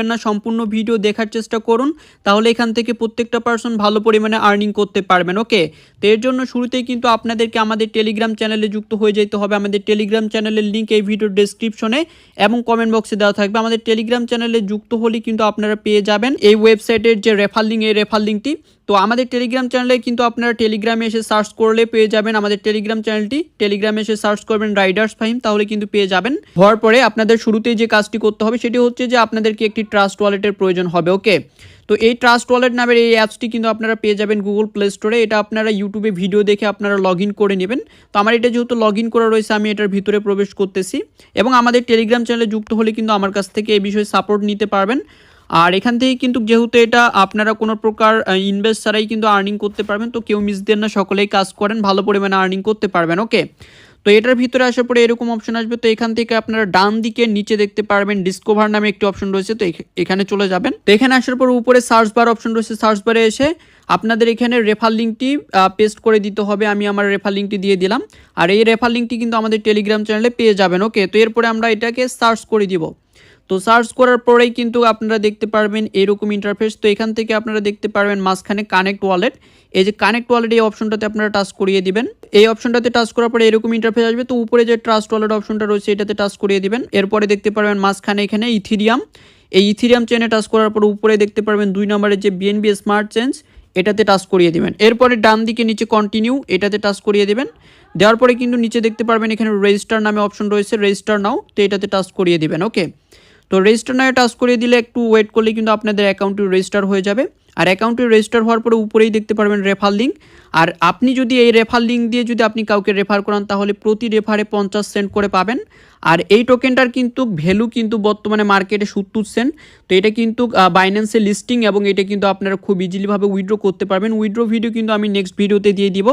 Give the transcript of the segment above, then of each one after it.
করবেন না, সম্পূর্ণ ভিডিও দেখার চেষ্টা করুন, তাহলে এখান থেকে প্রত্যেকটা পার্সন ভালো পরিমাণে আর্নিং করতে পারবেন। ওকে, তো এর জন্য শুরুতেই কিন্তু আপনাদেরকে আমাদের টেলিগ্রাম চ্যানেলে যুক্ত হয়ে যেতে হবে। আমাদের টেলিগ্রাম চ্যানেলের লিঙ্ক এই ভিডিওর ডেসক্রিপশনে এবং কমেন্ট বক্সে দেওয়া থাকবে। আমাদের টেলিগ্রাম চ্যানেলে যুক্ত হলে কিন্তু আপনারা পেয়ে যাবেন এই ওয়েবসাইটের যে রেফার লিঙ্ক, এই রেফার লিঙ্কটি। তো আমাদের টেলিগ্রাম চ্যানেলে কিন্তু আপনারা টেলিগ্রামে এসে সার্চ করলে পেয়ে যাবেন আমাদের টেলিগ্রাম চ্যানেলটি। টেলিগ্রামে এসে সার্চ করবেন রাইডার্স ফাহিম, তাহলে কিন্তু পেয়ে যাবেন। হওয়ার পরে আপনাদের শুরুতেই যে কাজটি করতে হবে সেটি হচ্ছে যে আপনাদেরকে একটি ট্রাস্ট ওয়ালেটের প্রয়োজন হবে। ওকে, তো এই ট্রাস্ট ওয়ালেট নামের এই অ্যাপসটি কিন্তু আপনারা পেয়ে যাবেন গুগল প্লে স্টোরে। এটা আপনারা ইউটিউবে ভিডিও দেখে আপনারা লগ ইন করে নেবেন। তো আমার এটা যেহেতু লগ ইন করা রয়েছে, আমি এটার ভিতরে প্রবেশ করতেছি এবং আমাদের টেলিগ্রাম চ্যানেলে যুক্ত হলে কিন্তু আমার কাছ থেকে এই বিষয়ে সাপোর্ট নিতে পারবেন। আর এখান থেকে কিন্তু যেহেতু এটা আপনারা কোনো প্রকার ইনভেস্ট ছাড়াই কিন্তু আর্নিং করতে পারবেন, তো কেউ মিস দেন না, সকলেই কাজ করেন, ভালো পরিমাণে আর্নিং করতে পারবেন। ওকে, তো এটার ভিতরে আসার পরে এরকম অপশন আসবে। তো এখান থেকে আপনারা ডান দিকে নিচে দেখতে পারবেন ডিসকভার নামে একটি অপশন রয়েছে, তো এখানে চলে যাবেন। তো এখানে আসার পর উপরে সার্চ বার অপশন রয়েছে, সার্চ বারে এসে আপনাদের এখানে রেফার লিঙ্কটি পেস্ট করে দিতে হবে। আমি আমার রেফার লিঙ্কটি দিয়ে দিলাম, আর এই রেফার লিঙ্কটি কিন্তু আমাদের টেলিগ্রাম চ্যানেলে পেয়ে যাবেন। ওকে, তো এরপরে আমরা এটাকে সার্চ করে দিব। তো সার্চ করার পরেই কিন্তু আপনারা দেখতে পারবেন এরকম ইন্টারফেস। তো এখান থেকে আপনারা দেখতে পারবেন মাঝখানে কানেক্ট ওয়ালেট, এই যে কানেক্ট ওয়ালেট এই অপশনটাতে আপনারা টাচ করিয়ে দিবেন। এই অপশনটাতে টাচ করার পরে এরকম ইন্টারফেস আসবে। তো উপরে যে ট্রাস্ট ওয়ালেট অপশনটা রয়েছে এটাতে টাচ করিয়ে দিবেন। এরপরে দেখতে পারবেন মাঝখানে এখানে ইথিরিয়াম, এই ইথিরিয়াম চেনে টাচ করার পর উপরে দেখতে পারবেন 2 নম্বরের যে বিএনবি স্মার্ট চেঞ্জ, এটাতে টাচ করিয়ে দিবেন। এরপরে ডান দিকে নিচে কন্টিনিউ, এটাতে টাচ করিয়ে দিবেন। দেওয়ার পরে কিন্তু নিচে দেখতে পারবেন এখানে রেজিস্টার নামে অপশন রয়েছে, রেজিস্টার নাও, তো এটাতে টাচ করিয়ে দিবেন। ওকে, তো রেজিস্টার নামে টাচ করে দিলে একটু ওয়েট করলে কিন্তু আপনাদের অ্যাকাউন্টটি রেজিস্টার হয়ে যাবে। আর অ্যাকাউন্টটি রেজিস্টার হওয়ার পরে উপরেই দেখতে পারবেন রেফার লিঙ্ক। আর আপনি যদি এই রেফার লিঙ্ক দিয়ে যদি আপনি কাউকে রেফার করান, তাহলে প্রতি রেফারে 50 সেন্ট করে পাবেন। আর এই টোকেনটার কিন্তু ভ্যালু কিন্তু বর্তমানে মার্কেটে 70 সেন্ট। তো এটা কিন্তু বাইন্যান্সে লিস্টিং এবং এটা কিন্তু আপনারা খুব ইজিলিভাবে উইথড্র করতে পারবেন। উইথড্র ভিডিও কিন্তু আমি নেক্সট ভিডিওতে দিয়ে দিব।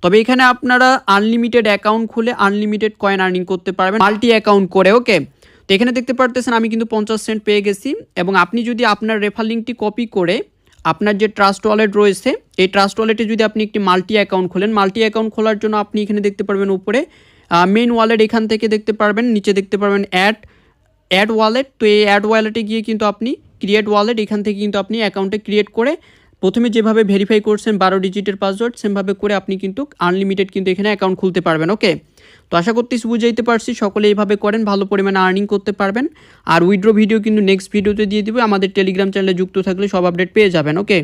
তবে এখানে আপনারা আনলিমিটেড অ্যাকাউন্ট খুলে আনলিমিটেড কয়েন আর্নিং করতে পারবেন মাল্টি অ্যাকাউন্ট করে। ওকে, তো এখানে দেখতে পারতেছেন আমি কিন্তু 50 সেন্ট পেয়ে গেছি। এবং আপনি যদি আপনার রেফার লিঙ্কটি কপি করে আপনার যে ট্রাস্ট ওয়ালেট রয়েছে, এই ট্রাস্ট ওয়ালেটে যদি আপনি একটি মাল্টি অ্যাকাউন্ট খোলেন, মাল্টি অ্যাকাউন্ট খোলার জন্য আপনি এখানে দেখতে পারবেন উপরে মেইন ওয়ালেট, এখান থেকে দেখতে পারবেন নিচে দেখতে পারবেন অ্যাড ওয়ালেট। তো এই অ্যাড ওয়ালেটে গিয়ে কিন্তু আপনি ক্রিয়েট ওয়ালেট, এখান থেকে কিন্তু আপনি অ্যাকাউন্টে ক্রিয়েট করে প্রথমে যেভাবে ভেরিফাই করছেন 12 ডিজিটের পাসওয়ার্ড, সেমভাবে করে আপনি কিন্তু আনলিমিটেড কিন্তু এখানে অ্যাকাউন্ট খুলতে পারবেন। ওকে, তো আশা করতেছি বুঝাইতে পারছি, সকলে এইভাবে করেন, ভালো পরিমাণে আর্নিং করতে পারবেন। আর উইথড্র ভিডিও কিন্তু নেক্সট ভিডিওতে দিয়ে দিব। আমাদের টেলিগ্রাম চ্যানেলে যুক্ত থাকলে সব আপডেট পেয়ে যাবেন। ওকে।